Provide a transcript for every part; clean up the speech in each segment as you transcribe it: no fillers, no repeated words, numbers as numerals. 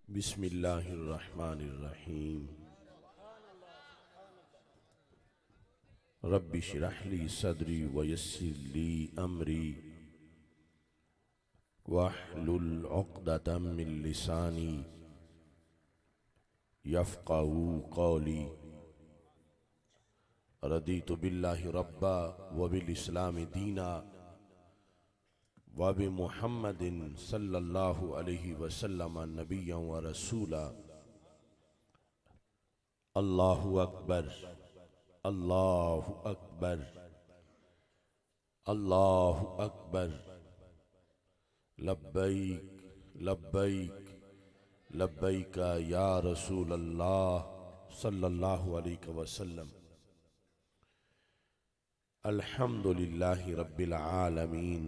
बिस्मिल्लाहिर्रहमानिर्रहीम। रब्बि श्रह ली सदरी वयस्सिर ली अमरी वहलुल उक़दतम मिन लिसानी यफ़क़हू क़ौली। रदीतु बिल्लाहि रब्बा व बिल इस्लामि दीना व बि मुहम्मदिन सल्लल्लाहु अलैहि वसल्लम नबिय्यन व रसूला। अल्लाहु अकबर, अल्लाहु अकबर, अल्लाहु अकबर। लब्बैक लब्बैक लब्बैक या रसूल अल्लाह सल्लल्लाहु अलैहि वसल्लम। अल्हम्दुलिल्लाहि रब्बिल आलमीन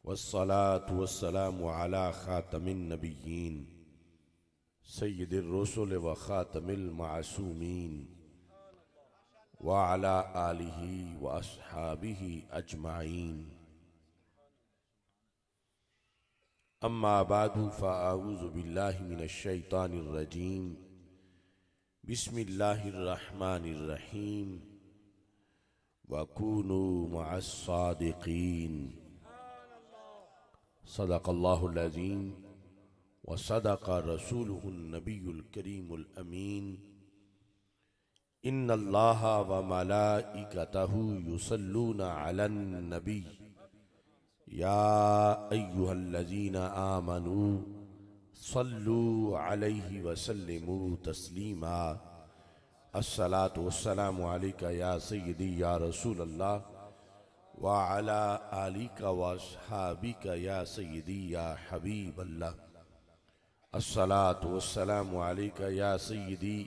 वस्सलातु वस्सलामु अला खातमिन नबिय्यीन सय्यिदिर रुसुल व खातमिल मासूमीन व अला आलिही व अस्हाबिही अजमाइन। अम्मा बादु फ़अऊज़ु बिल्लाहि मिनश शैतानिर रजीम। बिस्मिल्लाहिर रहमानिर रहीम। वकूनू मअस सादिक़ीन। सदक़ल्लाहुल अज़ीम व सदक़ रसूलुहुन नबियुल करीमुल अमीन। इन्नल्लाहा व मलाइकतहु युसल्लूना अलन नबी या अय्युहल्लज़ीना आमनू सल्लू अलैहि व सल्लिमू तस्लीमा। अस्सलातु वस्सलामु अलैका या सय्यदी या रसूल अल्लाह व अला आलिका व अस्हाबिका या सय्यदी या हबीब अल्लाह। अस्सलातु वस्सलामु अलैका या सय्यदी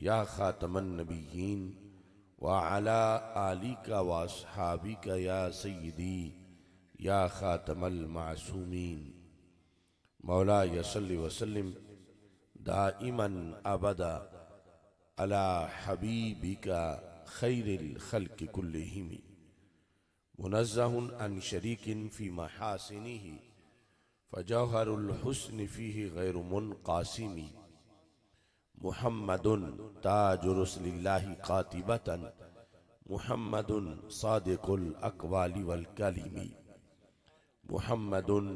या खातमन नबिय्यीन व अला आलिका व अस्हाबिका या सय्यदी या खातमल मासूमीन। मौला यसल्लि वसल्लिम दाइमन अबदा अला हबीबिका खैरिल खल्क़ि कुल्लिहिम मुनज़्ज़हुन अन शरीकिन फ़ी महासिनिही फ़जौहरुल हुस्नि फ़ीहि गैरु मुनक़ासिमी। मुहम्मदुन ताजु रसूलिल्लाहि क़ातिबतन मुहम्मदुन सादिक़ुल अक़वालि वल कलिमी। मुहम्मदुन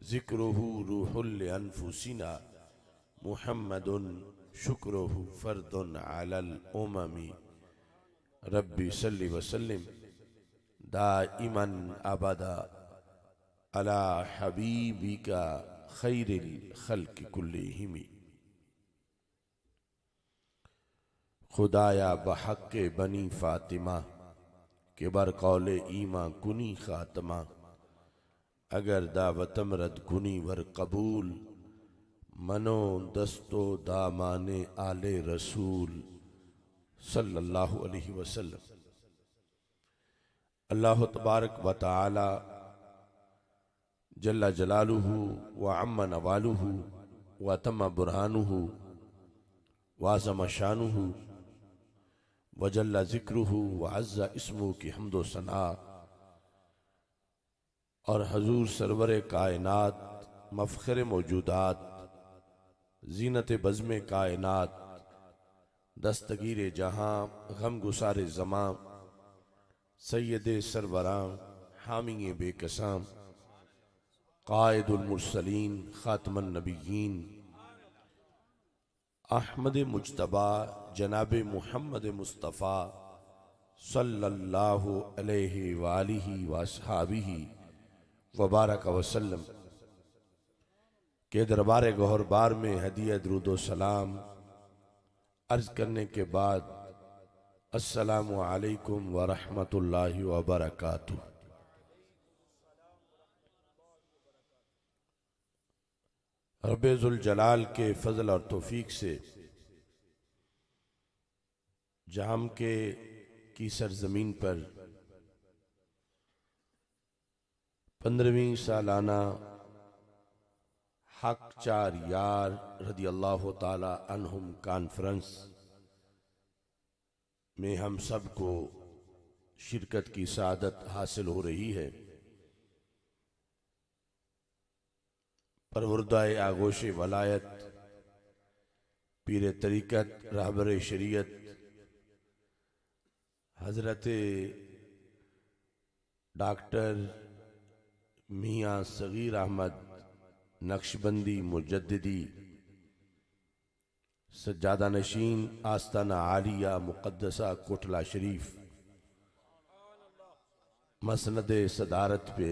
ज़िक्रुहु रूहुल लिअन्फुसिना मुहम्मदुन शुक्रुहु फ़र्दुन अलल उममी। रब्बि सल्लि वसल्लिम दाइमन अबदा अला हबीबिका खैरिल खल्क़ि कुल्लिहिम। खुदाया बहक़्क़े बनी फ़ातिमा के बर कौले ईमा कुनी ख़ातमा। अगर दावतम रद कुनी वर कबूल मनो दस्तो दामाने आले रसूल सल्लल्लाहु अलैहि वसल्लम। अल्लाह तबारक व तआला जल्ला जलालुहु व अम्मा नवालुहु व तम्मा बुरहानुहु व अज़्ज़म शानुहु व जल्ला ज़िक्रुहु व अज़्ज़ा इस्मुहु की हम्दो सना और हजूर सरवर कायनात मफ़ख़िर मौजूदात ज़ीनत बज़्म कायनात दस्तगीर जहाँ गम गुसार ज़मां सैयद सरवरां हामी बेकसां क़ाइदुल मुरसलीन ख़ातमुन नबिय्यीन अहमद मुज्तबा जनाब मुहम्मद मुस्तफ़ा सल्लल्लाहु अलैहि व आलिहि व अस्हाबिही व बारक वसल्लम के दरबार गौहरबार में हदिया दुरूद व सलाम अर्ज़ करने के बाद अस्सलामु अलैकुम व रहमतुल्लाहि व बरकातुहू। रब्बे ज़ुल जलाल के फजल और तौफीक से जाम के की सरजमीन पर 15वीं सालाना हक चार यार रदी अल्लाह ताला अन्हुम कॉन्फ्रेंस में हम सब को शिरकत की सादत हासिल हो रही है। परवरदाए आगोश वलायत, पीर तरीक़त, रहबर शरीयत हज़रत डॉक्टर मियाँ सगीर अहमद नक्शबंदी मुजद्दिदी सज्जादा नशीन आस्ताना आलिया मुक़द्दसा कोटला शरीफ मसनद सदारत पे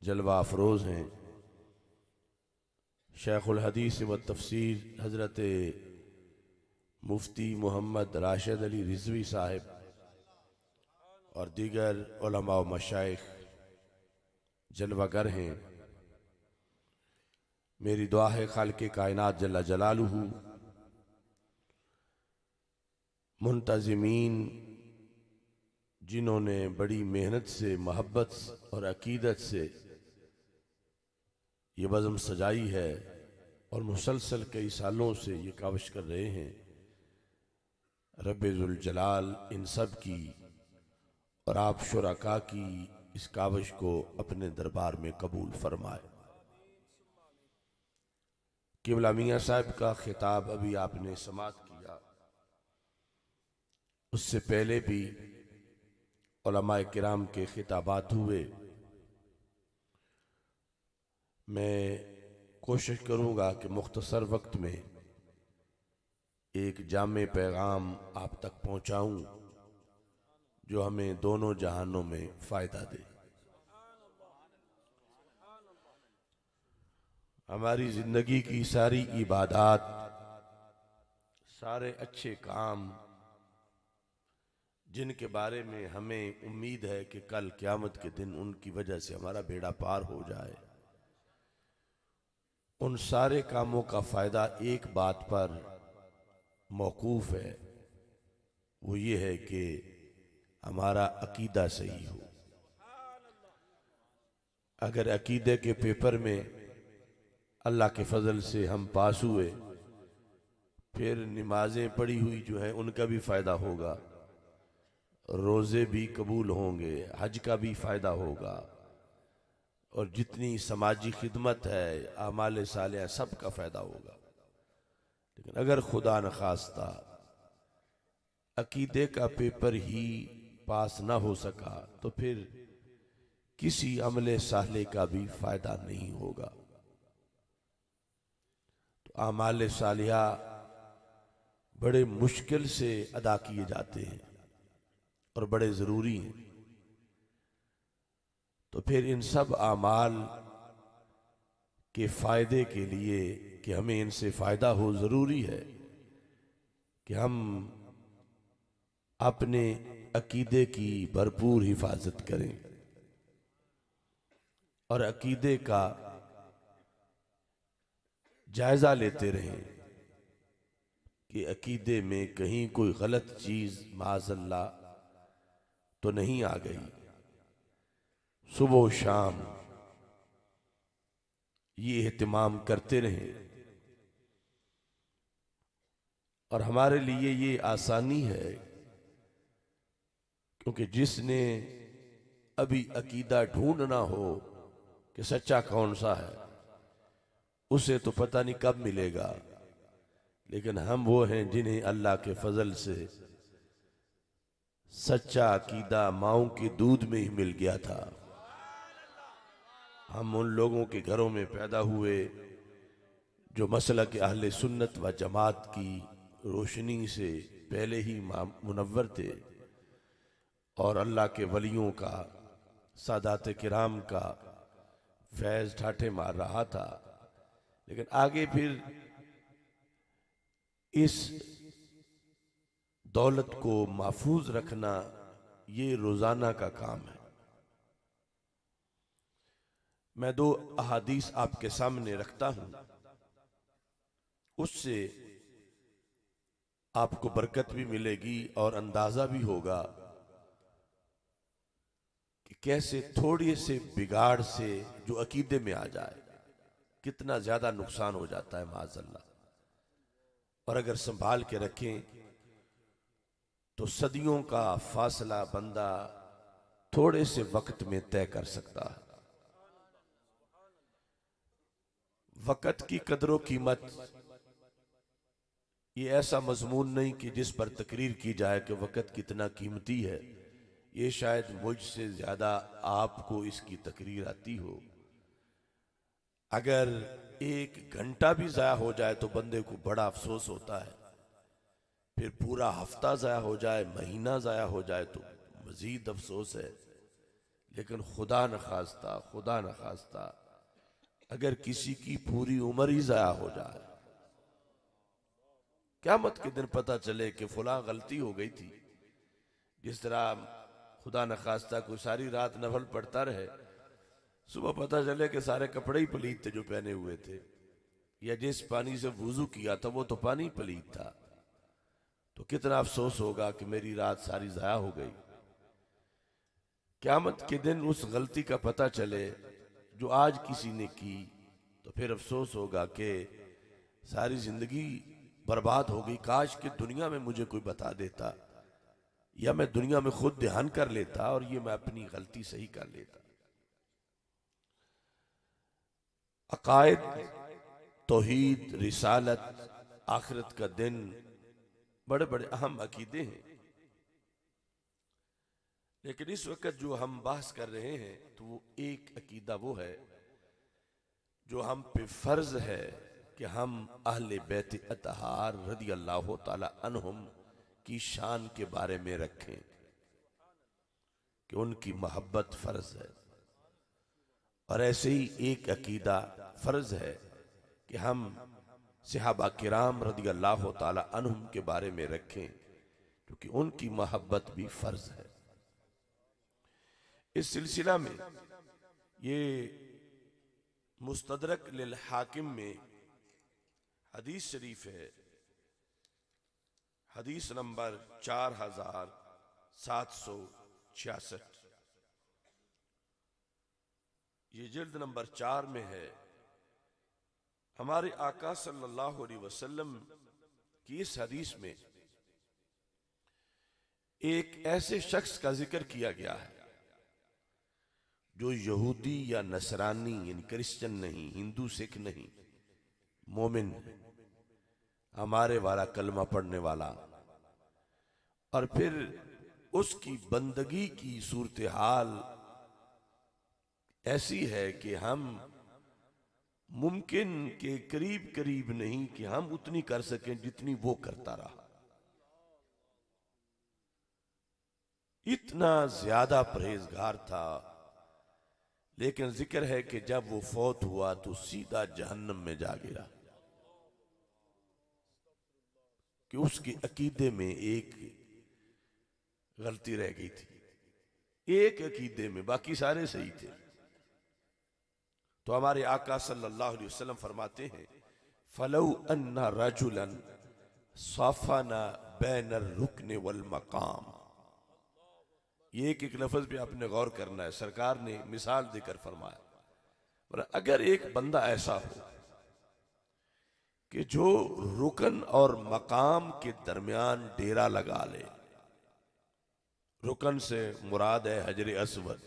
जलवा अफरोज हैं। शेखुल हदीस व तफसीर हज़रत मुफ्ती मोहम्मद राशिद अली रिजवी साहिब और दीगर उलमा व मशाइख जलवागर हैं। मेरी दुआ है खालिक़ कायनात जल्ला जलालुहु मुंतज़िमीन जिन्होंने बड़ी मेहनत से, मोहब्बत और अकीदत से ये बज़म सजाई है और मुसलसल कई सालों से ये काविश कर रहे हैं, रब्बे ज़ुल जलाल इन सब की और आप शुरका की इस काविश को अपने दरबार में कबूल फरमाए। क़िबला मियाँ साहब का खिताब अभी आपने समाअत किया, उससे पहले भी उलमाए किराम के खिताबात हुए। मैं कोशिश करूँगा कि मुख्तसर वक्त में एक जामे पैगाम आप तक पहुँचाऊँ जो हमें दोनों जहानों में फ़ायदा दे। हमारी ज़िंदगी की सारी इबादात, सारे अच्छे काम जिनके बारे में हमें उम्मीद है कि कल क़यामत के दिन उनकी वजह से हमारा बेड़ा पार हो जाए, उन सारे कामों का फ़ायदा एक बात पर मौकूफ़ है, वो ये है कि हमारा अकीदा सही हो। अगर अकीदे के पेपर में अल्लाह के फजल से हम पास हुए, फिर नमाजें पढ़ी हुई जो है उनका भी फ़ायदा होगा, रोज़े भी कबूल होंगे, हज का भी फ़ायदा होगा और जितनी समाजी खिदमत है, आमाल सालिहा सब का फ़ायदा होगा। लेकिन अगर खुदा न खास्ता अकीदे का पेपर ही पास ना हो सका तो फिर किसी अमले साले का भी फ़ायदा नहीं होगा। तो आमाल सालिहा बड़े मुश्किल से अदा किए जाते हैं और बड़े ज़रूरी हैं। तो फिर इन सब आमाल के फ़ायदे के लिए कि हमें इनसे फ़ायदा हो, ज़रूरी है कि हम अपने अकीदे की भरपूर हिफाजत करें और अकीदे का जायज़ा लेते रहें कि अकीदे में कहीं कोई गलत चीज़ माज़अल्लाह तो नहीं आ गई। सुबह शाम ये एहतिमाम करते रहें और हमारे लिए ये आसानी है, क्योंकि जिसने अभी अकीदा ढूंढना हो कि सच्चा कौन सा है, उसे तो पता नहीं कब मिलेगा। लेकिन हम वो हैं जिन्हें अल्लाह के फजल से सच्चा अकीदा माओं के दूध में ही मिल गया था। हम उन लोगों के घरों में पैदा हुए जो मसलक अहले सुन्नत व जमात की रोशनी से पहले ही मुनव्वर थे और अल्लाह के वलियों का, सादात किराम का फैज़ ठाठे मार रहा था। लेकिन आगे फिर इस दौलत को महफूज रखना ये रोजाना का काम है। मैं दो अहादीस आपके सामने रखता हूं, उससे आपको बरकत भी मिलेगी और अंदाजा भी होगा कि कैसे थोड़ी से बिगाड़ से जो अकीदे में आ जाए कितना ज्यादा नुकसान हो जाता है माज़अल्लाह। और अगर संभाल के रखें तो सदियों का फासला बंदा थोड़े से वक्त में तय कर सकता है। वक़्त की कदर कीमत ये ऐसा मजमून नहीं कि जिस पर तकरीर की जाए कि वक़्त कितना कीमती है। ये शायद मुझसे ज़्यादा आपको इसकी तकरीर आती हो। अगर 1 घंटा भी ज़ाया हो जाए तो बंदे को बड़ा अफसोस होता है, फिर पूरा हफ्ता ज़ाया हो जाए, महीना ज़ाया हो जाए तो मज़ीद अफसोस है। लेकिन खुदा न खास्ता अगर किसी की पूरी उम्र ही ज़ाया हो जाए, क़यामत के दिन पता चले कि फलां गलती हो गई थी। जिस तरह खुदा न खास्ता कोई सारी रात नफल पढ़ता रहे, सुबह पता चले कि सारे कपड़े ही पलीत थे जो पहने हुए थे, या जिस पानी से वुजू किया था वो तो पानी पलीत था, तो कितना अफसोस होगा कि मेरी रात सारी ज़ाया हो गई। क़यामत के दिन उस गलती का पता चले जो आज किसी ने की, तो फिर अफसोस होगा कि सारी जिंदगी बर्बाद हो गई। काश कि दुनिया में मुझे कोई बता देता, या मैं दुनिया में खुद ध्यान कर लेता और ये मैं अपनी गलती सही कर लेता। अकायद, तौहीद, रिसालत, आखिरत का दिन बड़े बड़े अहम अकीदे हैं। लेकिन इस वक्त जो हम बहस कर रहे हैं तो वो एक अकीदा वो है जो हम पे फर्ज है कि हम अहले बैत अतहार रदी अल्लाह ताला अन्हुम की शान के बारे में रखें कि उनकी मोहब्बत फर्ज है। और ऐसे ही एक अकीदा फर्ज है कि हम सहाबा किराम रदी अल्लाह ताला अन्हुम के बारे में रखें, क्योंकि उनकी मोहब्बत भी फर्ज है। इस सिलसिला में ये मुस्तदरक लिल हाकिम में हदीस शरीफ है, हदीस नंबर 4766, ये जिल्द नंबर 4 में है। हमारे आका सल्लल्लाहु अलैहि वसल्लम की इस हदीस में एक ऐसे शख्स का जिक्र किया गया है जो यहूदी या नसरानी यानी क्रिश्चियन नहीं, हिंदू सिख नहीं, मोमिन, हमारे वाला कलमा पढ़ने वाला, और फिर उसकी बंदगी की सूरत हाल ऐसी है कि हम मुमकिन के करीब करीब नहीं कि हम उतनी कर सकें जितनी वो करता रहा। इतना ज्यादा परहेजगार था, लेकिन जिक्र है कि जब वो फौत हुआ तो सीधा जहन्नम में जा गिरा कि उसके अकीदे में एक गलती रह गई थी, एक अकीदे में, बाकी सारे सही थे। तो हमारे आका सल्लल्लाहु अलैहि वसल्लम फरमाते हैं, फलौ अन्ना रजुलन साफाना बैनर रुकने वल मकाम। ये एक एक लफ्ज पे आपने गौर करना है। सरकार ने मिसाल देकर फरमाया, और अगर एक बंदा ऐसा हो कि जो रुकन और मकाम के दरमियान डेरा लगा ले, रुकन से मुराद है हजर अस्वद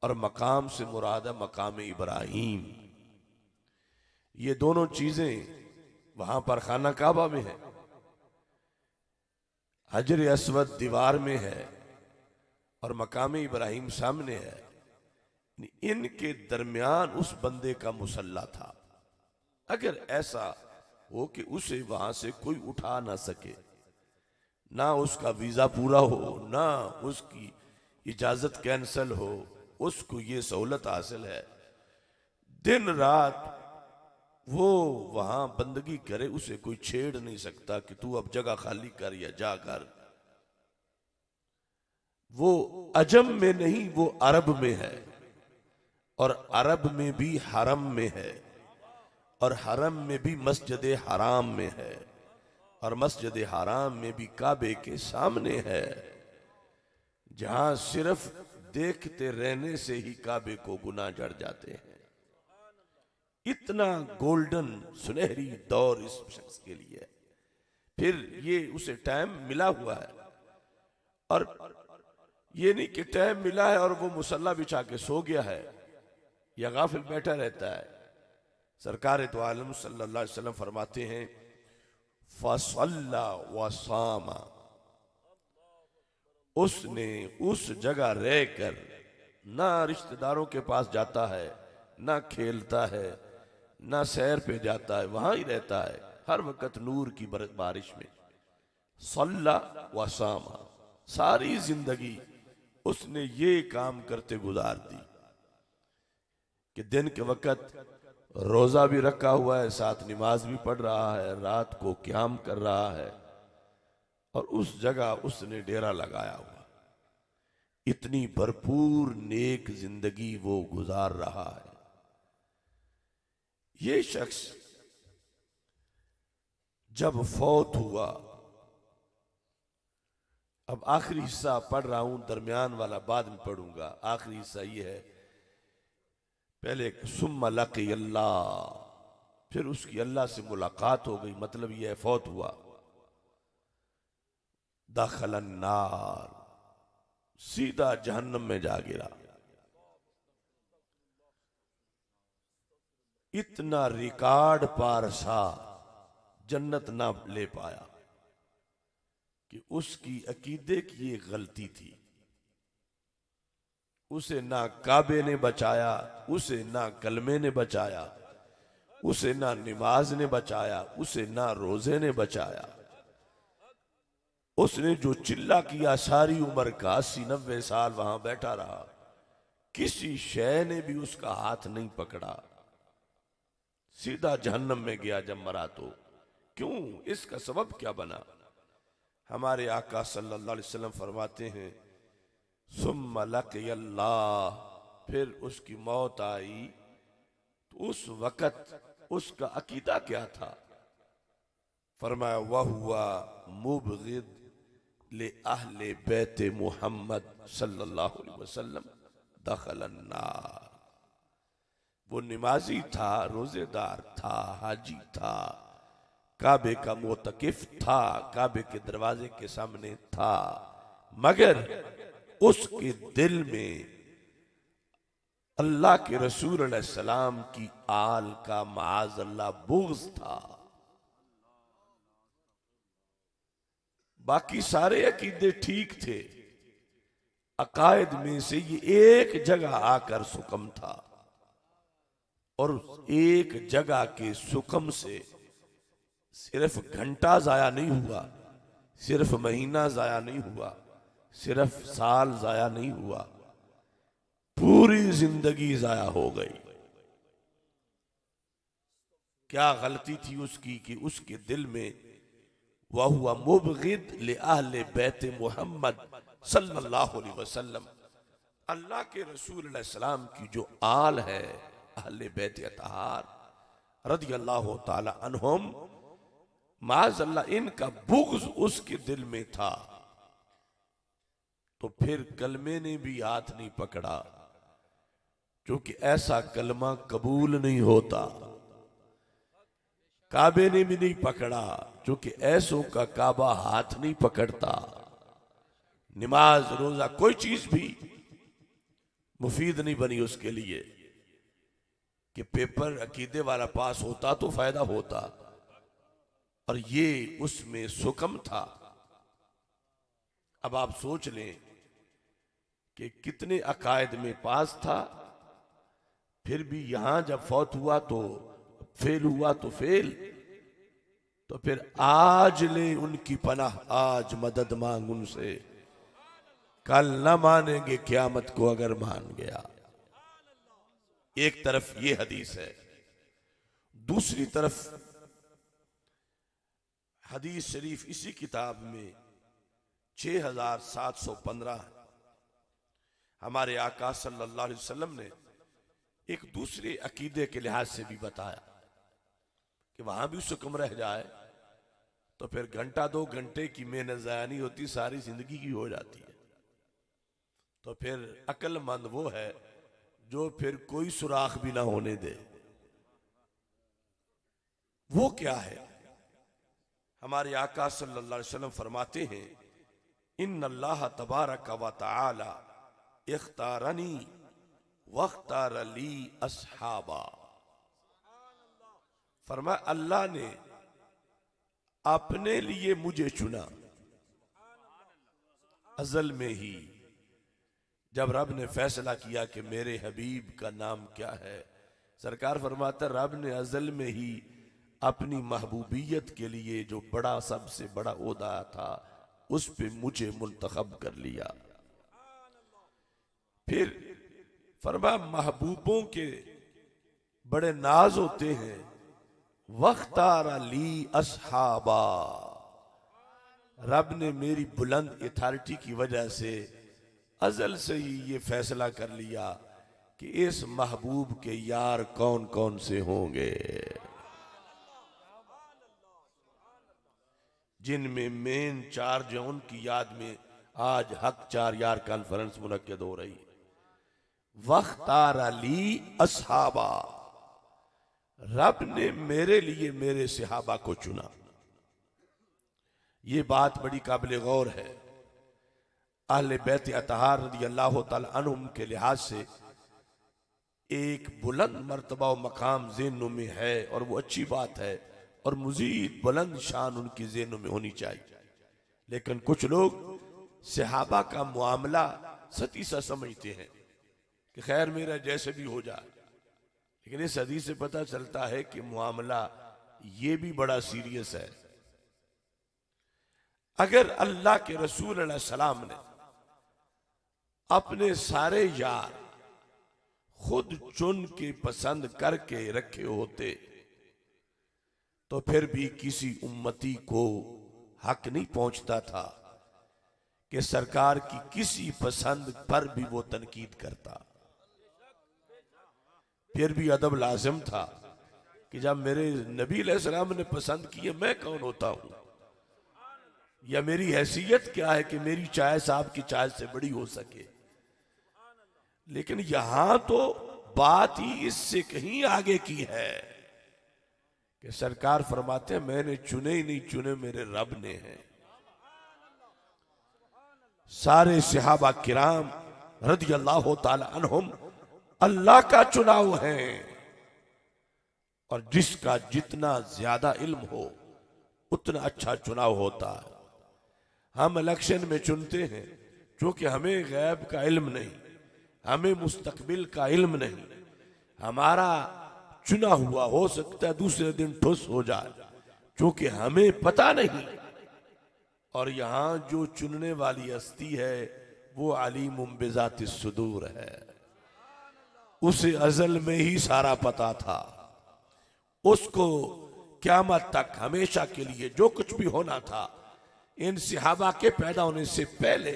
और मकाम से मुराद है मकाम इब्राहिम। ये दोनों चीजें वहां पर खाना काबा में है, हजर अस्वद दीवार में है और मकाम इब्राहिम सामने है। इनके दरमियान उस बंदे का मुसल्ला था। अगर ऐसा हो कि उसे वहां से कोई उठा ना सके, ना उसका वीजा पूरा हो, ना उसकी इजाजत कैंसल हो, उसको ये सहूलत हासिल है, दिन रात वो वहां बंदगी करे, उसे कोई छेड़ नहीं सकता कि तू अब जगह खाली कर या जा कर। वो अजम में नहीं, वो अरब में है, और अरब में भी हरम में है, और हरम में भी मस्जिद हराम में है, और मस्जिद हराम में भी काबे के सामने है, जहां सिर्फ देखते रहने से ही काबे को गुनाह जड़ जाते हैं। इतना गोल्डन सुनहरी दौर इस शख्स के लिए। फिर ये उसे टाइम मिला हुआ है, और ये नहीं कि टाइम मिला है और वो मुसल्ला बिछा के सो गया है या गाफिल बैठा रहता है। सरकार तो आलम सल्लल्लाहु अलैहि वसल्लम फरमाते हैं फसल्ला वसामा, उसने उस जगह रहकर ना रिश्तेदारों के पास जाता है, ना खेलता है, ना सैर पे जाता है, वहां ही रहता है हर वक्त नूर की बारिश में। सल्ला वसामा, सारी जिंदगी उसने ये काम करते गुजार दी कि दिन के वक्त रोजा भी रखा हुआ है, साथ नमाज भी पढ़ रहा है, रात को क्याम कर रहा है, और उस जगह उसने डेरा लगाया हुआ। इतनी भरपूर नेक जिंदगी वो गुजार रहा है। ये शख्स जब फौत हुआ, अब आखिरी हिस्सा पढ़ रहा हूं, दरमियान वाला बाद में पढ़ूंगा। आखिरी हिस्सा ये है, पहले सुम्मा लकी अल्लाह, फिर उसकी अल्लाह से मुलाकात हो गई, मतलब यह है फौत हुआ। दखल अन्नार, सीधा जहन्नम में जा गिरा। इतना रिकॉर्ड पारसा जन्नत ना ले पाया कि उसकी अकीदे की ये गलती थी। उसे ना काबे ने बचाया, उसे ना कलमे ने बचाया, उसे ना नमाज ने बचाया, उसे ना रोजे ने बचाया। उसने जो चिल्ला किया सारी उम्र का, 80-90 साल वहां बैठा रहा, किसी शय ने भी उसका हाथ नहीं पकड़ा। सीधा जहन्नम में गया जब मरा तो। क्यों? इसका सबब क्या बना? हमारे आका सल्लल्लाहु अलैहि वसल्लम फरमाते हैं सुम्मा लक़ी अल्लाह, फिर उसकी मौत आई तो उस वक़्त उसका अकीदा क्या था? फरमाया वह हुआ मुबग़िद ले अहले बैत मोहम्मद सल्लल्लाहु अलैहि वसल्लम दखल अन्नार। वो नमाजी था, रोजेदार था, हाजी था, काबे का मोतकिफ था, काबे के दरवाजे के सामने था, मगर उसके दिल में अल्लाह के रसूल अलैहि सलाम की आल का माअज़ल्लाह बुग़्ज़ था। बाकी सारे अकीदे ठीक थे, अकायद में से ये एक जगह आकर सुकम था, और एक जगह के सुकम से सिर्फ घंटा जाया नहीं हुआ, सिर्फ महीना जाया नहीं हुआ, सिर्फ साल जाया नहीं हुआ, पूरी जिंदगी जाया हो गई। क्या गलती थी उसकी कि उसके दिल में वह हुआ मुबग़िद ले अहले बैत मोहम्मद सल्लल्लाहु अलैहि वसल्लम, अल्लाह के रसूल अलैहि सलाम की जो आल है, अहले बैत अतहार रदियल्लाहु ताला अन्हुम, माज़अल्लाह इनका बुग़्ज़ उसके दिल में था। तो फिर कलमे ने भी हाथ नहीं पकड़ा, क्योंकि ऐसा कलमा कबूल नहीं होता। काबे ने भी नहीं पकड़ा, क्योंकि ऐसों का काबा हाथ नहीं पकड़ता। नमाज रोजा कोई चीज भी मुफीद नहीं बनी उसके लिए कि पेपर अकीदे वाला पास होता तो फायदा होता, और ये उसमें सुकम था। अब आप सोच लें कि कितने अकायद में पास था, फिर भी यहां जब फौत हुआ तो फेल हुआ तो फेल। तो फिर आज ले उनकी पनाह, आज मदद मांग उनसे, कल न मानेंगे क़यामत को अगर मान गया। एक तरफ ये हदीस है, दूसरी तरफ हदीस शरीफ इसी किताब में 6715 हमारे आका सल्लल्लाहु अलैहि वसल्लम ने एक दूसरे अकीदे के लिहाज से भी बताया कि वहां भी सुकम रह जाए तो फिर घंटा 2 घंटे की मेहनत ज़ाया नहीं होती, सारी जिंदगी की हो जाती है। तो फिर अक्लमंद वो है जो फिर कोई सुराख भी ना होने दे। वो क्या है? हमारे आका सल्लल्लाहु अलैहि वसल्लम फरमाते हैं इन्न अल्लाह तबारक व तआला इख्तारनी वख्तार ली अस्हाबा। फरमाया अल्लाह ने अपने लिए मुझे चुना अजल में ही। जब रब ने फैसला किया कि मेरे हबीब का नाम क्या है, सरकार फरमाता रब ने अजल में ही अपनी महबूबियत के लिए जो बड़ा सबसे बड़ा ओहदा था उस पे मुझे मुंतखब कर लिया। फिर फरमाया महबूबों के बड़े नाज होते हैं, वख्तार अली असहाबा, रब ने मेरी बुलंद अथॉरिटी की वजह से अजल से ही ये फैसला कर लिया कि इस महबूब के यार कौन कौन से होंगे, जिनमें मेन चार्ज है उनकी याद में आज हक 4 यार कॉन्फ्रेंस मुनक्किद हो रही। वख्तार अली असहाबा, रब ने मेरे लिए मेरे सहाबा को चुना। ये बात बड़ी काबिल गौर है। अहले बैत अतहार रज़ी अल्लाह तआला अन्हुम के लिहाज से एक बुलंद मर्तबा व मकाम ज़हनों में है और वो अच्छी बात है और मज़ीद बुलंद शान उनकी ज़हनों में होनी चाहिए। लेकिन कुछ लोग सहाबा का मामला सती सा समझते हैं कि खैर मेरा जैसे भी हो जाए, लेकिन इस हदीस से पता चलता है कि मामला ये भी बड़ा सीरियस है। अगर अल्लाह के रसूल अलैहि सलाम ने अपने सारे यार खुद चुन के पसंद करके रखे होते तो फिर भी किसी उम्मती को हक नहीं पहुंचता था कि सरकार की किसी पसंद पर भी वो तनकीद करता। फिर भी अदब लाजिम था कि जब मेरे नबी अलैहिस्सलाम ने पसंद किए मैं कौन होता हूं, या मेरी हैसियत क्या है कि मेरी चाय साहब की चाय से बड़ी हो सके। लेकिन यहां तो बात ही इससे कहीं आगे की है कि सरकार फरमाते हैं मैंने चुने ही नहीं, चुने मेरे रब ने हैं। सारे सहाबा किराम रज़ी अल्लाह तआला अन्हुम अल्लाह का चुनाव है, और जिसका जितना ज्यादा इल्म हो उतना अच्छा चुनाव होता है। हम इलेक्शन में चुनते हैं क्योंकि हमें गैब का इल्म नहीं, हमें मुस्तकबिल का इल्म नहीं। हमारा चुना हुआ हो सकता है दूसरे दिन ठुस हो जाए क्योंकि हमें पता नहीं। और यहां जो चुनने वाली हस्ती है वो अलीमुम बिज़ाति सुदूर है, उसे अजल में ही सारा पता था। उसको क़यामत तक हमेशा के लिए जो कुछ भी होना था, इन सहाबा के पैदा होने से पहले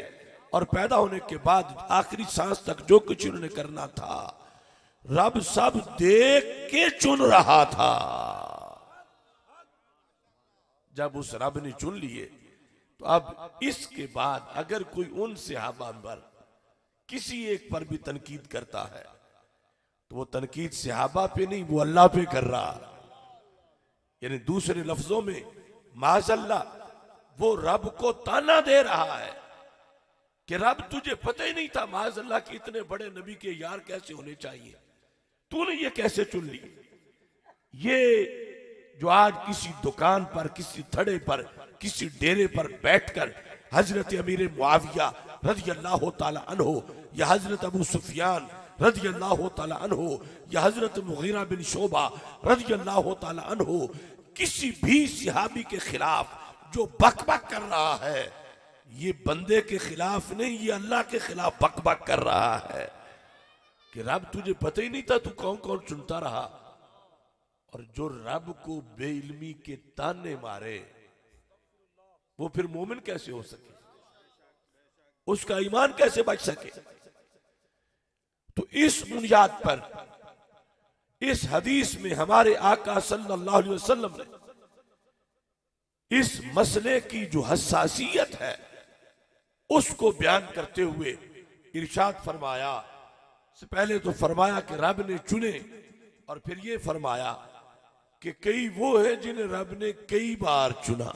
और पैदा होने के बाद आखिरी सांस तक जो कुछ उन्होंने करना था, रब सब देख के चुन रहा था। जब उस रब ने चुन लिए तो अब इसके बाद अगर कोई उन सहाबा पर किसी एक पर भी तनकीद करता है तो वो तनकीद सहाबा पे नहीं, वो अल्लाह पे कर रहा। यानी दूसरे लफ्जों में माज़अल्लाह वो रब को ताना दे रहा है कि रब तुझे पता ही नहीं था माज़अल्लाह कि इतने बड़े नबी के यार कैसे होने चाहिए, तूने ये कैसे चुन ली। ये जो आज किसी दुकान पर, किसी थड़े पर, किसी डेरे पर बैठकर हजरत अमीर मुआविया रज़ी अल्लाह तआला अन्हु या हजरत अबू सुफियान रज़ी अल्लाह तआला अन्हु या हजरत मुगीरा बिन शोबा रज़ी अल्लाह तआला अन्हु किसी भी सहाबी के खिलाफ जो बकबक कर रहा है, ये बंदे के खिलाफ नहीं, ये अल्लाह के खिलाफ बकबक कर रहा है कि रब तुझे पता ही नहीं था, तू कौन कौन चुनता रहा। और जो रब को बेइल्मी के ताने मारे वो फिर मोमिन कैसे हो सके, उसका ईमान कैसे बच सके। तो इस बुनियाद पर इस हदीस में हमारे आका सल्लल्लाहु अलैहि वसल्लम ने इस मसले की जो हसासियत है उसको बयान करते हुए इरशाद फरमाया। से पहले तो फरमाया कि रब ने चुने, और फिर ये फरमाया कि कई वो है जिन्हें रब ने कई बार चुना,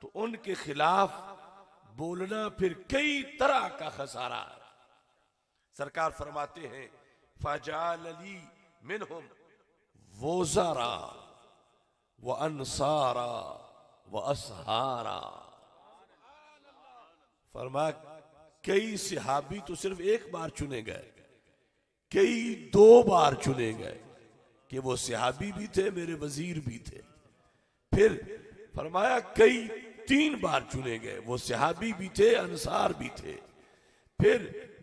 तो उनके खिलाफ बोलना फिर कई तरह का खसारा है। सरकार फरमाते हैं फजाल अली मिनहुम वोज़ारा व अंसारा व असहारा। फरमाया कई सहाबी तो सिर्फ एक बार चुने गए, कई 2 बार चुने गए कि वो सहाबी भी थे, मेरे वजीर भी थे। फिर फरमाया कई 3 बार चुने गए, वो सहाबी भी थे, अंसार भी थे। फिर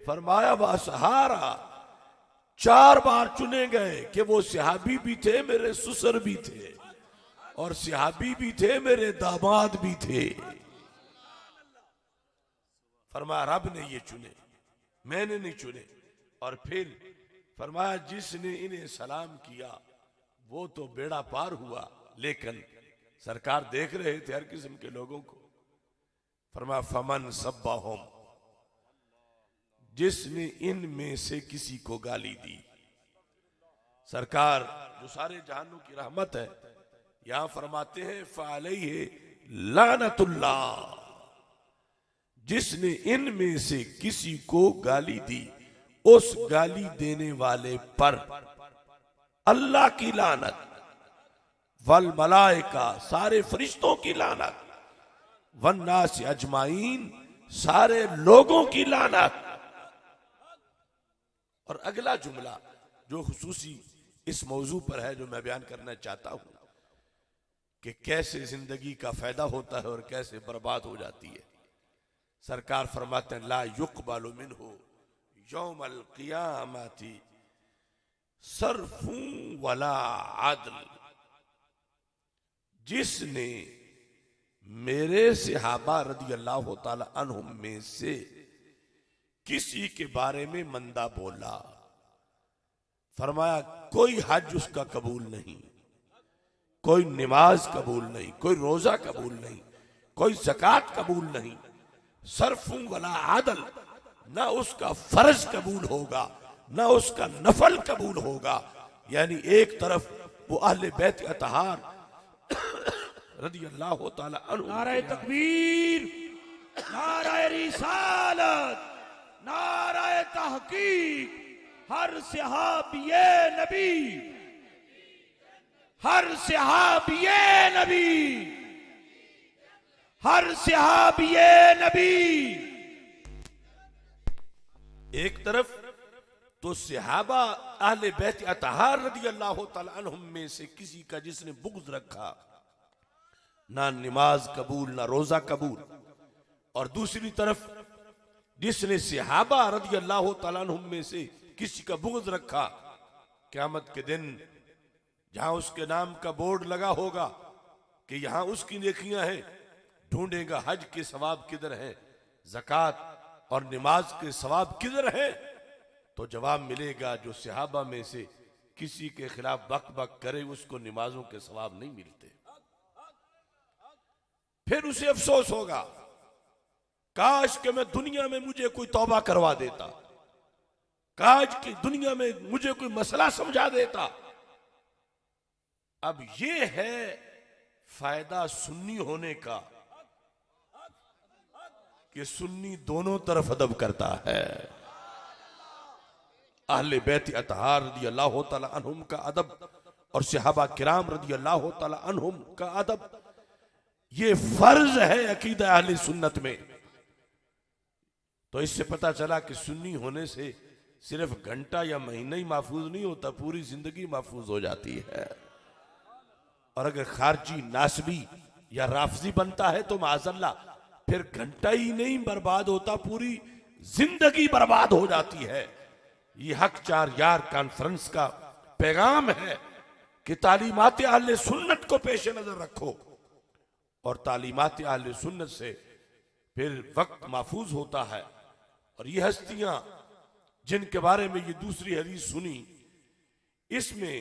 फरमाया वह सहारा 4 बार चुने गए कि वो सहाबी भी थे, मेरे ससुर भी थे, और सहाबी भी थे, मेरे दामाद भी थे। फरमाया रब ने ये चुने, मैंने नहीं चुने। और फिर फरमाया जिसने इन्हें सलाम किया वो तो बेड़ा पार हुआ, लेकिन सरकार देख रहे थे हर किस्म के लोगों को। फरमाया फमन सब्बाहुम, जिसने इनमें से किसी को गाली दी। सरकार जो सारे जहानों की रहमत है, यहां फरमाते हैं फअलैहि लानतुल्लाह, जिसने इनमें से किसी को गाली दी, उस गाली देने वाले पर अल्लाह की लानत, वल मलाइका, सारे फरिश्तों की लानत, वन्नास अजमाइन, सारे लोगों की लानत। और अगला जुमला जो खुसूसी इस मौजू पर है, जो मैं बयान करना चाहता हूं कि कैसे जिंदगी का फायदा होता है और कैसे बर्बाद हो जाती है। सरकार फरमाते हैं ला युक़बलु मिन्हु यौमल क़ियामति सर्फुन वला अदल, जिसने मेरे सहाबा रदी अल्लाह तआला अन्हुम में से किसी के बारे में मंदा बोला, फरमाया कोई हज उसका कबूल नहीं, कोई नमाज कबूल नहीं, कोई रोजा कबूल नहीं, कोई ज़कात कबूल नहीं, सरफुं वला आदल, ना उसका फर्ज कबूल होगा ना उसका नफल कबूल होगा। यानी एक तरफ वो अहले बैत अतहार रदी अल्लाह तआला अन्हु, नारे तकबीर, नारे रिसालत, नारे तहकीक, हर सहाबिये नबी, हर सहाबिये नबी, हर सहाबिये नबी। एक तरफ तो सहाबा अहले बैत अतहार रदी अल्लाह तआला अन्हुम में से किसी का जिसने बुग़्ज़ रखा, ना नमाज कबूल ना रोजा कबूल, और दूसरी तरफ जिसने सहाबा रदी अल्लाह तआला अन्हुम में से किसी का बुग़्ज़ रखा, क़यामत के दिन जहां उसके नाम का बोर्ड लगा होगा कि यहां उसकी नेकियां हैं, ढूंढेगा हज के सवाब किधर है, ज़कात और नमाज के सवाब किधर है, तो जवाब मिलेगा जो सहाबा में से किसी के खिलाफ बक बक करे उसको नमाजों के सवाब नहीं मिलते। फिर उसे अफसोस होगा, काश कि मैं दुनिया में मुझे कोई तौबा करवा देता, काश कि दुनिया में मुझे कोई मसला समझा देता। अब ये है फायदा सुन्नी होने का कि सुन्नी दोनों तरफ अदब करता है। अहले बैत अतहार रदी अल्लाह तआला अन्हुम का अदब और सहाबा किराम रदी अल्लाह तआला अन्हुम का अदब, ये फर्ज है अकीदा अहले सुन्नत में। तो इससे पता चला कि सुन्नी होने से सिर्फ घंटा या महीना ही महफूज नहीं होता, पूरी जिंदगी महफूज हो जाती है। और अगर खारजी नासबी या राफजी बनता है तो माज़अल्लाह फिर घंटा ही नहीं बर्बाद होता, पूरी जिंदगी बर्बाद हो जाती है। ये हक चार यार कॉन्फ्रेंस का पैगाम है कि तालीमात अहले सुन्नत को पेश नजर रखो, और तालीमात अहले सुन्नत से फिर वक्त महफूज होता है। और ये हस्तियां जिनके बारे में ये दूसरी हदीस सुनी, इसमें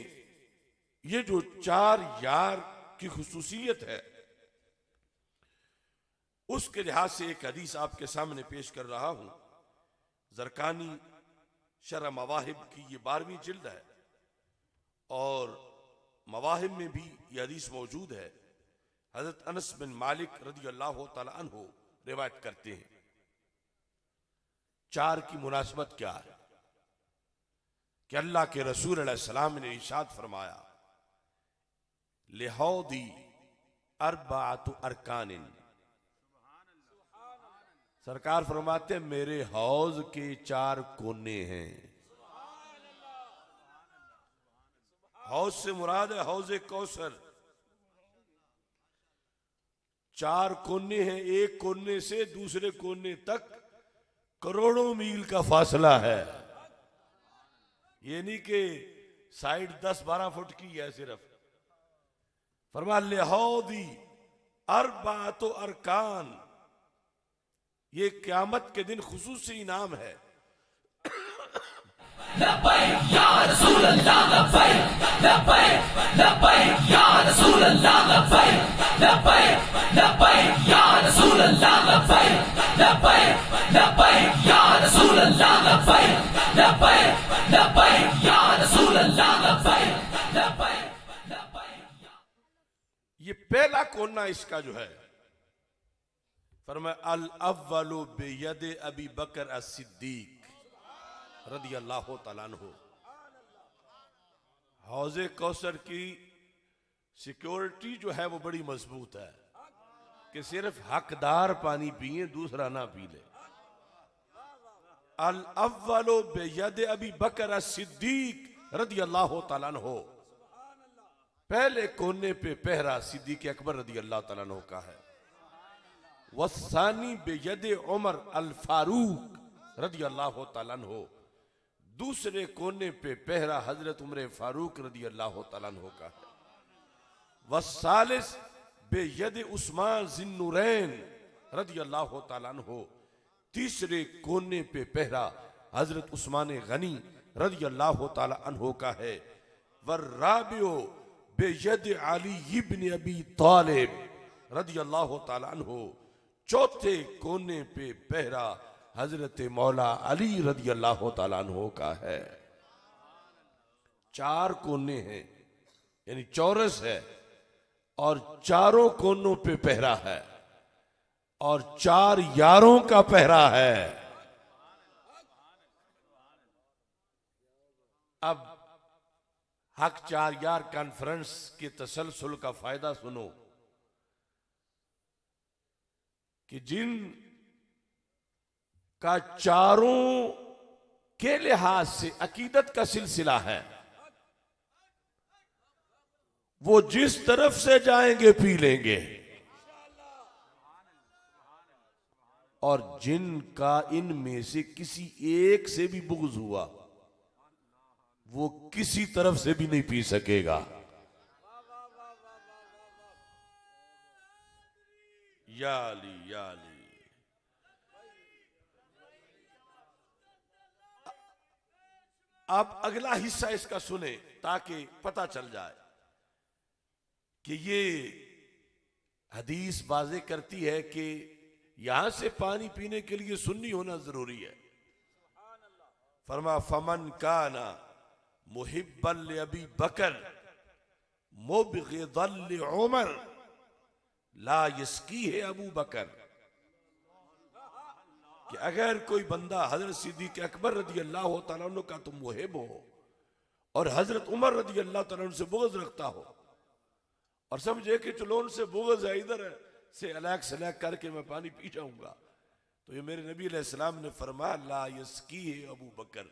ये जो 4 यार की खुसूसियत है, उसके लिहाज से एक हदीस आपके सामने पेश कर रहा हूं। ज़रकानी शरह मवाहिब की ये 12वीं जिल्द है, और मवाहिब में भी ये हदीस मौजूद है। हजरत अनस बिन मालिक रदी अल्लाह तआला अन्हु रिवायत करते हैं। 4 की मुनासबत क्या है कि अल्लाह के रसूल अलैहिस्सलाम ने इरशाद फरमाया, लिहौदी अरबातु अरकानिन, सरकार फरमाते हैं मेरे हौज के 4 कोने हैं। हौज से मुराद है हौज कौसर। 4 कोने हैं, एक कोने से दूसरे कोने तक करोड़ों मील का फासला है। ये नहीं कि साइड 10-12 फुट की है सिर्फ। फरमा लिहौदी अरबातो अरकान, ये क़यामत के दिन खुसूसी इनाम है। लब्बैक या रसूल अल्लाह, लब्बैक लब्बैक लब्बैक या रसूल अल्लाह, लब्बैक लब्बैक लब्बैक या रसूल अल्लाह, लब्बैक लब्बैक लब्बैक या रसूल अल्लाह, लब्बैक लब्बैक लब्बैक या रसूल अल्लाह, लब्बैक लब्बैक लब्बैक। ये पहला कोना इसका जो है, फरमाया अल अव्वलु बियद अबी बकर as-सिद्दीक रदियल्लाहु तआला अन्हु। हौज़े कौसर की सिक्योरिटी जो है वो बड़ी मजबूत है कि सिर्फ हकदार पानी पिए, दूसरा ना पी ले। अल अव्वलु बियद अबी बकर as-सिद्दीक रदियल्लाहु तआला अन्हु, पहले कोने पे पहरा सिद्दीक अकबर रदियल्लाहु तआला अन्हु का है। वस्सानी बेयद उमर अल फारूक रदियल्लाहु तआला अन्हु, दूसरे कोने पे पहरा हजरत उमर फारूक रदियल्लाहु तआला अन्हु का है। वस्सालिस बेयद उस्मान जिन्नुरैन रदियल्लाहु तआला अन्हु, तीसरे कोने पे पहरा हजरत उस्मान गनी रदियल्लाहु तआला अन्हु का है। वर्राबियो बेयद अली इब्न अबी तालिब रदियल्लाहु तआला अन्हु, चौथे कोने पे पहरा हजरत मौला अली रदियल्लाहु तआला अन्हु का है। 4 कोने हैं, यानी चौरस है, और चारों कोनों पे पहरा है, और 4 यारों का पहरा है। अब हक 4 यार कॉन्फ्रेंस के तसलसल का फायदा सुनो कि जिन का चारों के लिहाज से अकीदत का सिलसिला है, वो जिस तरफ से जाएंगे पी लेंगे, और जिनका इनमें से किसी एक से भी बुग़्ज़ हुआ वो किसी तरफ से भी नहीं पी सकेगा। या अली या अली। आप अगला हिस्सा इसका सुने ताकि पता चल जाए कि ये हदीस वाज़े करती है कि यहां से पानी पीने के लिए सुन्नी होना जरूरी है। फरमा फमन काना मुहिब्बन ले अबी बकर मुबग़िदन ले उमर ला यस्की है अबू बकर, कि अगर कोई बंदा हजरत सिद्दीक़ अकबर रदियल्लाहु तआला अन्हु का तुम मुहिब हो और हजरत उमर रदियल्लाहु तआला अन्हु से बुग़्ज़ रखता हो, और समझे कि चलो उनसे बुग़्ज़ है, इधर से अलग सलग करके मैं पानी पी जाऊंगा, तो ये मेरे नबी अलैहिस्सलाम ने फरमाया ला यस्की है अबू बकर,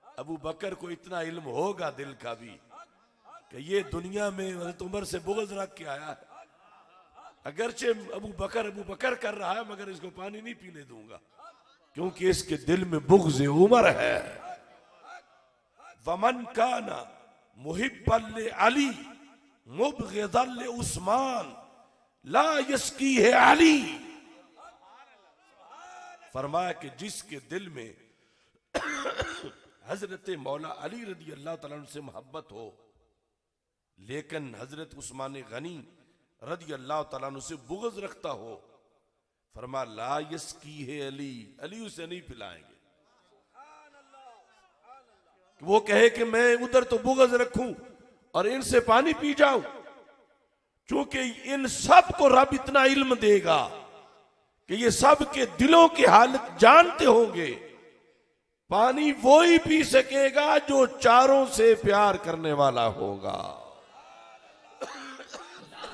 अबू बकर को इतना इल्म होगा दिल का भी कि ये दुनिया में हजरत उमर से बुग़्ज़ रख के आया है, अगरचे अबू बकर कर रहा है मगर इसको पानी नहीं पीने दूंगा, क्योंकि इसके दिल में बुग़्ज़ उमर है। वमन काना मुहिब्बन ले अली मुबग़िदन ले उस्मान ला यस्की है अली, फरमाया कि जिसके दिल में हजरत मौला अली रदियल्लाहु तआला अन्हु से मोहब्बत हो, लेकिन हजरत उस्मान गनी रदियल्लाहु तआला अन्हु से बुग़्ज़ रखता हो, फरमा ला यस्की है अली, अली उसे नहीं पिलाएंगे। वो कहे कि मैं उधर तो बुग़्ज़ रखूं और इनसे पानी पी जाऊं, क्योंकि इन सब को रब इतना इल्म देगा कि ये सब के दिलों की हालत जानते होंगे। पानी वो ही पी सकेगा जो चारों से प्यार करने वाला होगा।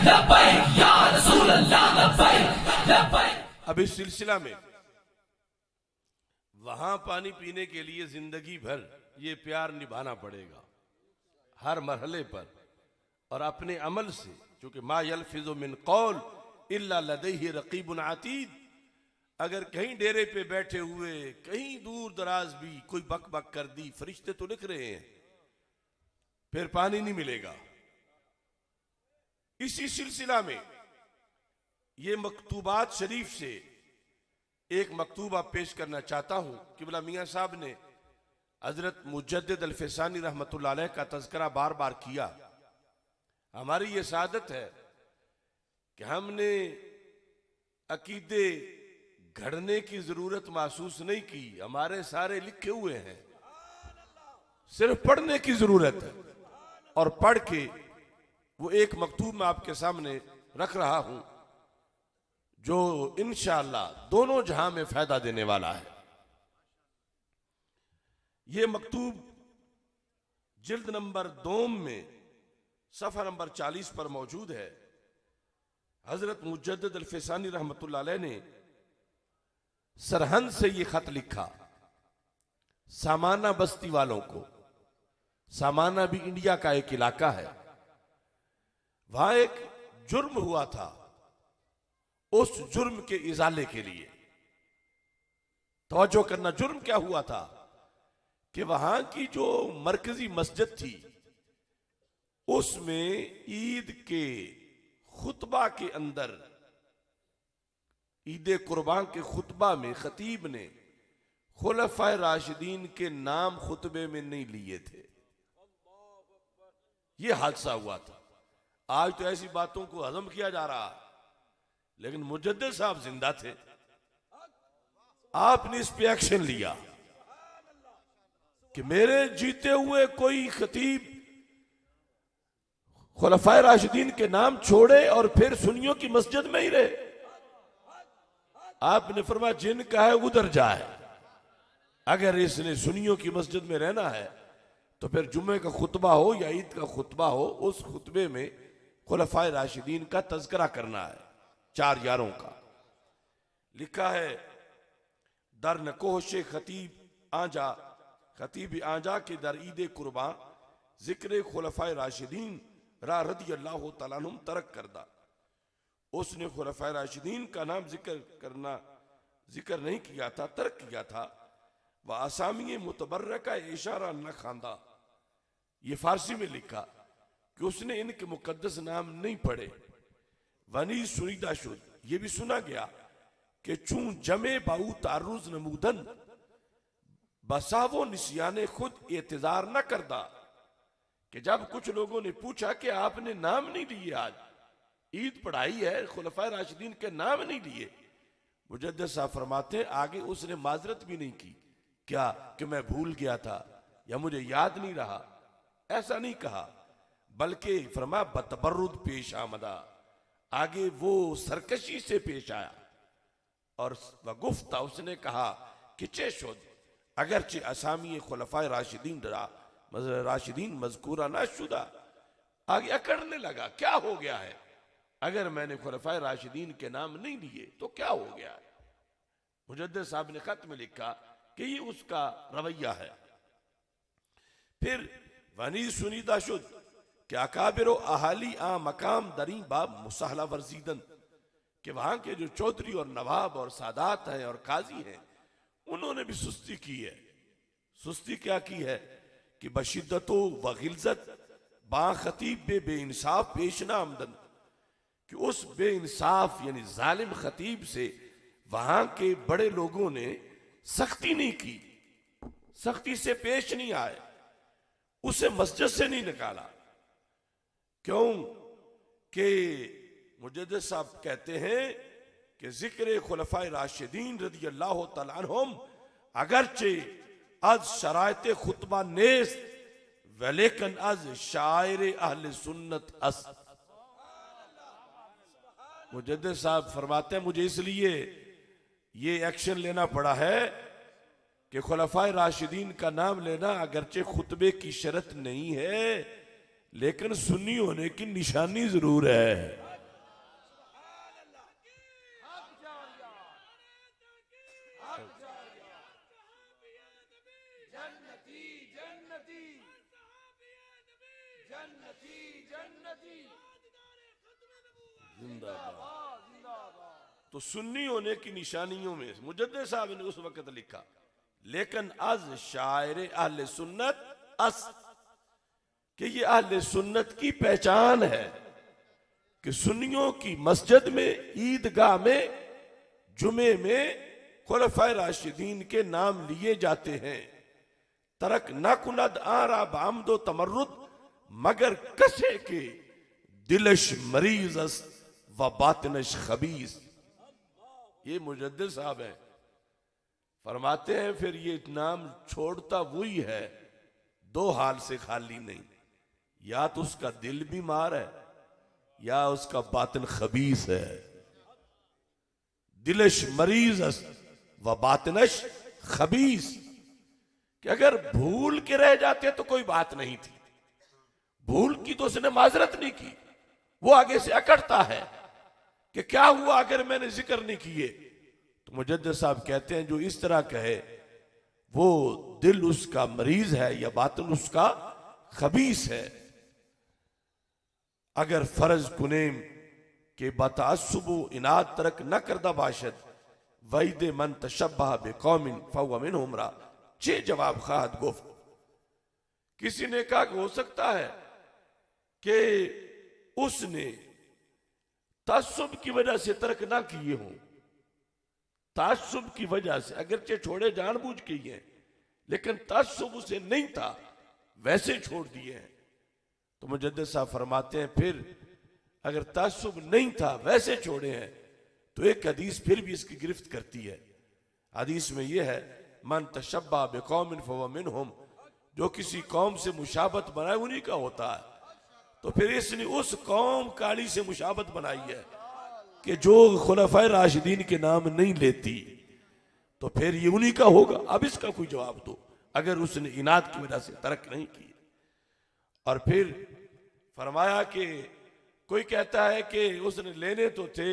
लबैक या रसूल अल्लाह लबैक लबैक। अब इस सिलसिला में वहां पानी पीने के लिए जिंदगी भर ये प्यार निभाना पड़ेगा हर मरहले पर और अपने अमल से, क्योंकि मा यल्फिज़ु मिन कौल इल्ला लदैहि रकीबुन अतीद। अगर कहीं डेरे पे बैठे हुए कहीं दूर दराज भी कोई बक बक कर दी, फरिश्ते तो लिख रहे हैं, फिर पानी नहीं मिलेगा। इसी सिलसिला में ये मकतूबात शरीफ से एक मकतूबा पेश करना चाहता हूं। किबला मियां साहब ने हजरत मुजद्दिद अल-फ़िसानी रहमतुल्लाह अलैह का तज़किरा बार बार किया। हमारी ये सादत है कि हमने अकीदे घड़ने की जरूरत महसूस नहीं की, हमारे सारे लिखे हुए हैं, सिर्फ पढ़ने की जरूरत है। और पढ़ के वो एक मकतूब मैं आपके सामने रख रहा हूं जो इंशाअल्लाह दोनों जहां में फायदा देने वाला है। ये मकतूब जिल्द नंबर 2 में सफ़ा नंबर 40 पर मौजूद है। हजरत मुजद्दिद अल-फ़िसानी रहमतुल्लाह अलैह ने सरहंद से ये खत लिखा सामाना बस्ती वालों को। सामाना भी इंडिया का एक इलाका है। वहां एक जुर्म हुआ था, उस जुर्म के इजाले के लिए तवज्जो करना। जुर्म क्या हुआ था कि वहां की जो मरकजी मस्जिद थी उसमें ईद के खुतबा के अंदर, ईद कुर्बान के खुतबा में खतीब ने खुलफाए राशिदीन के नाम खुतबे में नहीं लिए थे। यह हादसा हुआ था। आज तो ऐसी बातों को हजम किया जा रहा, लेकिन मुजद्दिद साहब जिंदा थे, आपने इस पे एक्शन लिया कि मेरे जीते हुए कोई खतीब खुलफाए राशिदीन के नाम छोड़े और फिर सुन्नियों की मस्जिद में ही रहे। आपने फरमाया जिनका है उधर जाए। अगर इसने सुन्नियों की मस्जिद में रहना है तो फिर जुम्मे का खुतबा हो या ईद का खुतबा हो, उस खुतबे में खुलफाए राशिदीन का तज़किरा करना है, 4 यारों का। लिखा है दर नकोश खतीब आजा, खतीब आजा के दर ईद कुर्बान जिक्र खुलफाए राशिदीन रा रदी अल्लाह तआला अन्हुम तरक करदा। उसने खुलफाए राशिदीन का नाम जिक्र नहीं किया था, तर्क किया था। वह आसामी मुतबर्रका इशारा न खांदा। ये फारसी में लिखा कि उसने इनके मुकद्दस नाम नहीं पढ़े। वनी सुनीदा शुद, ये भी सुना गया कि चूं जमे बाऊ तारुज नमूदन बसावो निसियाने खुद एतजार न करदा। कि जब कुछ लोगों ने पूछा कि आपने नाम नहीं लिए, आज ईद पढ़ाई है, खुलफाए राशिदीन के नाम नहीं लिए, मुजद्दिद साहब फरमाते आगे उसने माजरत भी नहीं की, क्या कि मैं भूल गया था या मुझे याद नहीं रहा, ऐसा नहीं कहा, बल्कि फरमा बतबर्रुद पेश आमदा। आगे वो सरकशी से पेश आया और वगुफ्ता, उसने कहा कि चे शुद अगरचे असामी खुलफाए राशिदीन मजकूरा ना शुदा। आगे अकड़ने लगा क्या हो गया है, अगर मैंने खुलफाए राशिदीन के नाम नहीं लिए तो क्या हो गया है। मुजद्दिद साहब ने खत में लिखा कि ये उसका रवैया है। फिर वनी सुनीदा शुद कि अकाबिरो अहाली आ मकाम दरी बाब मुसाहला वर्जीदन, कि वहां के जो चौधरी और नवाब और सादात हैं और काजी हैं उन्होंने भी सुस्ती की है। सुस्ती क्या की है कि बशिद्दतो व गिल्जत बा खतीब बे इंसाफ पेशना आमदन, कि उस बे इंसाफ यानी जालिम खतीब से वहां के बड़े लोगों ने सख्ती नहीं की, सख्ती से पेश नहीं आए, उसे मस्जिद से नहीं निकाला। क्यों कि मुजद्दिद साहब कहते हैं कि जिक्र खुलफाए राशिदीन रदी अल्लाह तआला अन्हुम अगरचे आज शरायत खुतबा नेस वलेकन आज शायर अहले सुन्नत अस। मुजद्दिद साहब फरमाते हैं मुझे इसलिए ये एक्शन लेना पड़ा है कि खुलफाए राशिदीन का नाम लेना अगरचे खुतबे की शर्त नहीं है, लेकिन सुन्नी होने की निशानी जरूर है। तो सुन्नी होने की निशानियों में मुजद्दिद साहब ने उस वक्त लिखा, लेकिन आज शायर अहले सुन्नत अस, कि ये अहले सुन्नत की पहचान है कि सुन्नियों की मस्जिद में, ईदगाह में, जुमे में खुलफाए राशिदीन के नाम लिए जाते हैं। तरक न कुनद आरा बामदो तमर्रुद, मगर कसे के दिलश मरीज व बातिनश खबीस। ये मुजद्दिद साहब है, फरमाते हैं फिर ये नाम छोड़ता वही है, दो हाल से खाली नहीं, या तो उसका दिल बीमार है या उसका बातिन खबीस है। दिलश मरीज व बातिनश खबीस, कि अगर भूल के रह जाते तो कोई बात नहीं थी, भूल की तो उसने माजरत नहीं की, वो आगे से अकड़ता है कि क्या हुआ अगर मैंने जिक्र नहीं किए। तो मुजद्दिद साहब कहते हैं जो इस तरह कहे वो दिल उसका मरीज है या बातिन उसका खबीस है। अगर फर्ज कुनेम के बतासुबो इनाद तरक न करदा बाशद वहीदे मन तशब्बह बेकौमिन फहुव मिनहुम रा, 6 जवाब खाद गुफ्त। किसी ने कहा कि हो सकता है कि उसने तासुब की वजह से तर्क ना किए हों, तासुब की वजह से, अगरचे छोड़े जानबूझ के ही हैं, लेकिन तासुब उसे नहीं था, वैसे छोड़ दिए हैं। तो मुजद्दिद साहब फरमाते हैं फिर अगर तासुब नहीं था, वैसे छोड़े हैं, तो एक हदीस फिर भी इसकी गिरफ्त करती है। हदीस में यह है, मन तशब्बा बिकौमिन फहुव मिनहुम, जो किसी कौम से मुशाबत बनाए उन्हीं का होता है। तो फिर इसने उस कौम काली से मुशाबत बनाई है कि जो खुलफाए राशिदीन के नाम नहीं लेती, तो फिर ये उन्हीं का होगा। अब इसका कोई जवाब दो अगर उसने इनाद की वजह से तर्क नहीं की। और फिर फरमाया कि कोई कहता है कि उसने लेने तो थे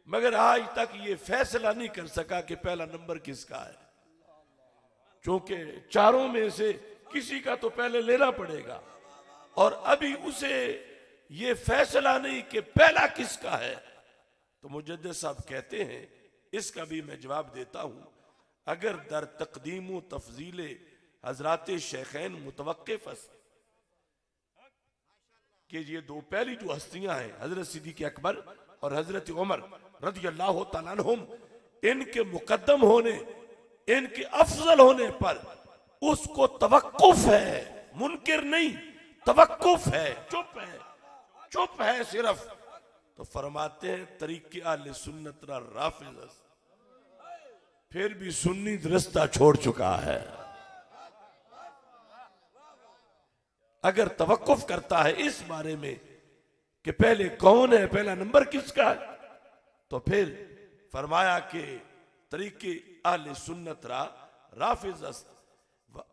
मगर आज तक ये फैसला नहीं कर सका कि पहला नंबर किसका है, क्योंकि चारों में से किसी का तो पहले लेना पड़ेगा, और अभी उसे ये फैसला नहीं कि पहला किसका है। तो मुजद्दिद साहब कहते हैं इसका भी मैं जवाब देता हूं, अगर दर तकदीम तफजील हजरात शेखैन मुतवक्किफ कि ये दो पहली जो हस्तियां हैं हजरत सिद्दीक़ अकबर और हजरत उमर रज़ी अल्लाह तआला अन्हुम, इनके मुकद्दम होने, इनके अफजल होने पर उसको तवक्कुफ है, मुनकिर नहीं, तवक्कुफ है, चुप है सिर्फ। तो फरमाते हैं तरीके आले सुन्नत राफिज़ फिर भी सुन्नी रास्ता छोड़ चुका है। अगर तवक्कुफ करता है इस बारे में कि पहले कौन है, पहला नंबर किसका है, तो फिर फरमाया कि तरीके आले सुन्नत राफिज़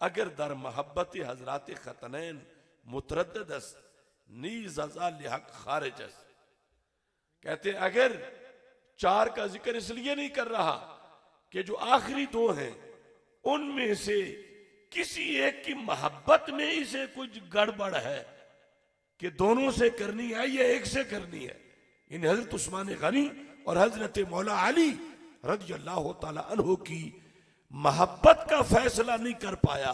अगर दर मोहब्बत हजरात खतनैन मुतरद्दिद नीज़ हक खारिज। कहते हैं अगर 4 का जिक्र इसलिए नहीं कर रहा कि जो आखिरी 2 हैं उनमें से किसी एक की मोहब्बत में इसे कुछ गड़बड़ है कि दोनों से करनी है या एक से करनी है। इन हजरत उस्मान गनी और हजरत मौला अली रज़ी अल्लाह तआला अन्हु की मोहब्बत का फैसला नहीं कर पाया,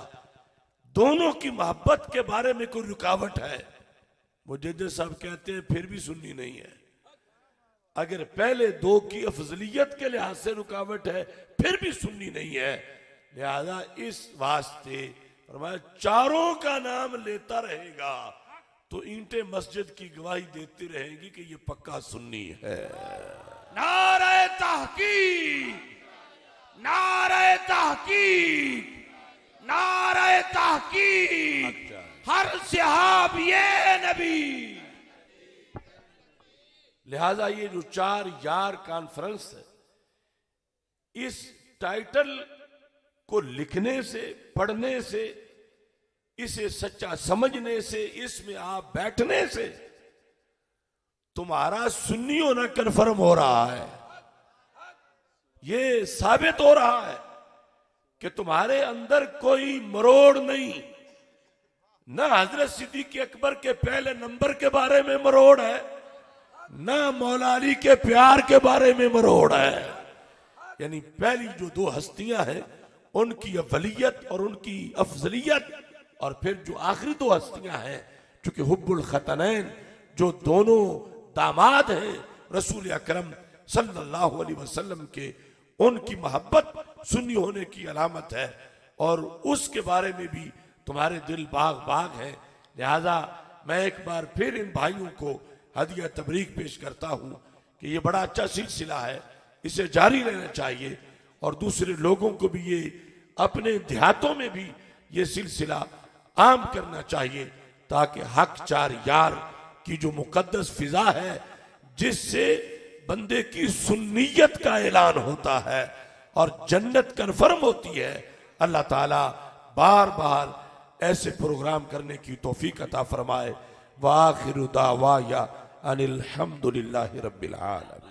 दोनों की मोहब्बत के बारे में कोई रुकावट है। मुजद्दिद साहब कहते हैं फिर भी सुन्नी नहीं है। अगर पहले 2 की अफजलियत के लिहाज से रुकावट है फिर भी सुन्नी नहीं है। लिहाजा इस वास्ते फरमाया 4 का नाम लेता रहेगा तो ईंटें मस्जिद की गवाही देती रहेंगी कि ये पक्का सुन्नी है। नारे तहकीक, नारे तहकीक, नारे तहकीक। हर सहाबिये नबी। लिहाजा ये जो 4 यार कॉन्फ्रेंस है, इस टाइटल को लिखने से, पढ़ने से, इसे सच्चा समझने से, इसमें आप बैठने से तुम्हारा सुन्नी होना कन्फर्म हो रहा है। ये साबित हो रहा है कि तुम्हारे अंदर कोई मरोड़ नहीं। ना हजरत सिद्दीक अकबर के पहले नंबर के बारे में मरोड़ है, ना मौला अली के प्यार के बारे में मरोड़ है। यानी पहली जो 2 हस्तियां हैं उनकी अव्वलियत और उनकी अफजलियत, और फिर जो आखिरी 2 हस्तियां हैं चूंकि हुब्बुल खतनैन, जो दोनों दामाद हैं रसूल अकरम सल्लल्लाहु अलैहि वसल्लम के, उनकी मोहब्बत सुन्नी होने की अलामत है। और उसके बारे में भी तुम्हारे दिल बाग बाग है। लिहाजा मैं एक बार फिर इन भाइयों को हदिया तबरीक पेश करता हूं कि ये बड़ा अच्छा सिलसिला है, इसे जारी रहना चाहिए और दूसरे लोगों को भी ये अपने देहातों में भी ये सिलसिला आम करना चाहिए, ताकि हक 4 यार की जो मुकद्दस फिजा है, जिससे बंदे की सुन्नियत का ऐलान होता है और जन्नत कन्फर्म होती है, अल्लाह ताला बार बार ऐसे प्रोग्राम करने की तौफीक अता फरमाए। व आखिरु दावाया अनिल हम्दुलिल्लाहि रब्बिल आलमीन।